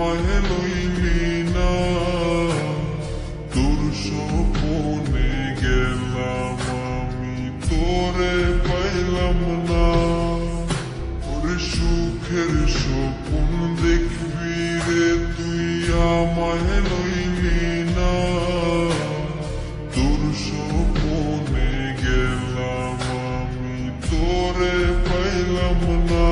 আমায় লইলি না, তোর স্বপনে গেলাম আমি তোরে পাইলাম না। ওরে সুখের স্বপন দেখবি রে তুই আমায় লইলি না, তোর স্বপনে গেলাম আমি তোরে পাইলাম না।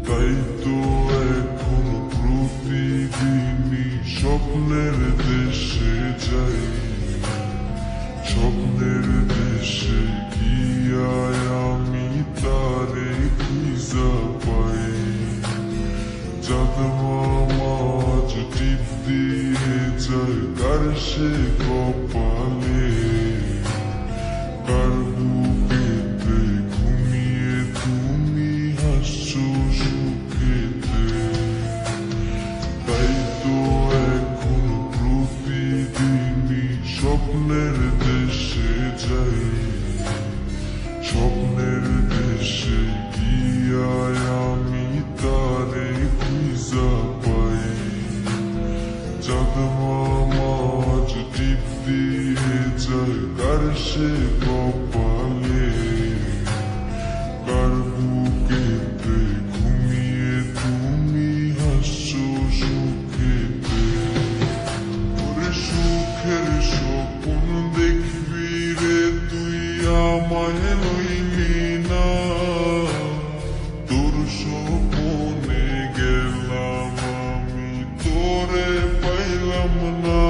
তাই তো এখন প্রতিদিনই স্বপ্নের দেশে যাই, স্বপ্নের দেশে গিয়া আমি তারে খুঁজা পাই। চাঁদ মামা আজ টিপ দিয়ে যায় কার সে কপালে, কার বুকেতে ঘুমিয়ে তুমি হাসছো সুখেতে। তাই তো এখন প্রতিদিনই স্বপ্নের দেশে যাই, স্বপ্নের দেশে গিয়া আমি তারে খুঁজা পাই। চাঁদ মামা আজ টিপ দিয়ে যায় কার সে কপালে, কার বুকেতে ঘুমিয়ে তুমি হাসছো সুখেতে। ওরে সুখের স্বপ্ন দেখবি রে তুই আমায় লইলি না, তোর স্বপনে গেলাম আমি তোরে পাইলাম না।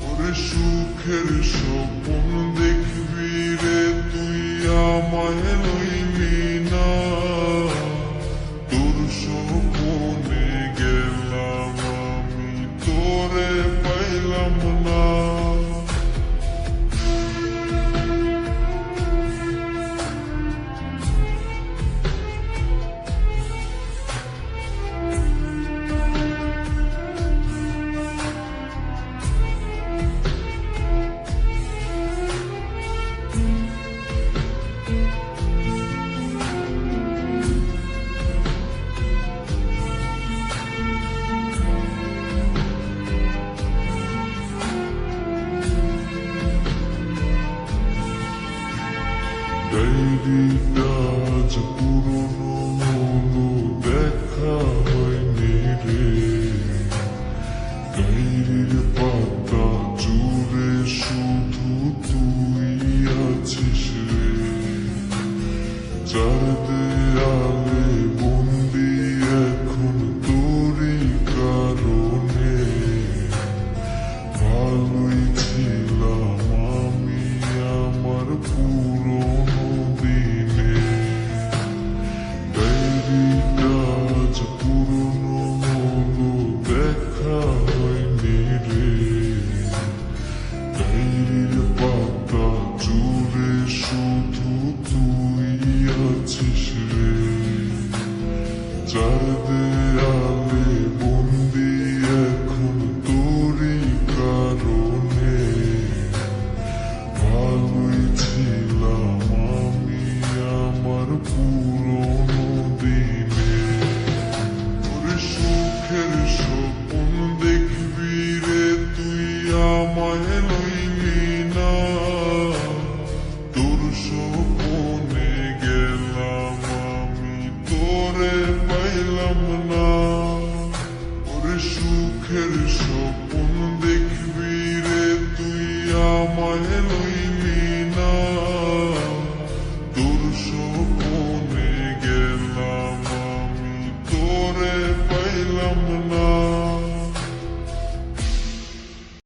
ওরে সুখের স্বপ্ন দেখবি রে তুই আমায় লইলি না, তোর স্বপনে গেলাম আমি তোরে পাইলাম না। ডায়েরিটা আজ পুরনো হলো, দেখা হয়নি রে। ডায়েরির পাতা জুড়ে শুধু তুই আছিস রে। চার দেয়ালে বন্দি এখন তোরই কারণে, ভালোই ছিলাম আমি আমার পুরনো দিনে। ডায়েরিটা আজ পুরনো হলো, দেখা হয়নি রে। ডায়েরির পাতা জুড়ে শুধু তুই আছিস রে। চার দেয়ালে বন্দি এখন তোরই কারণে, ভালোই ছিলাম আমি আমার পুরনো দিনে। ওরে সুখের স্বপ্ন দেখবি রে তুই আমায় লইলি না, তোর স্বপনে গেলাম আমি তোরে পাইলাম না। ওরে সুখের স্বপ্ন দেখবি রে তুই আমায় লইলি না, তোর স্বপনে পাইলাম না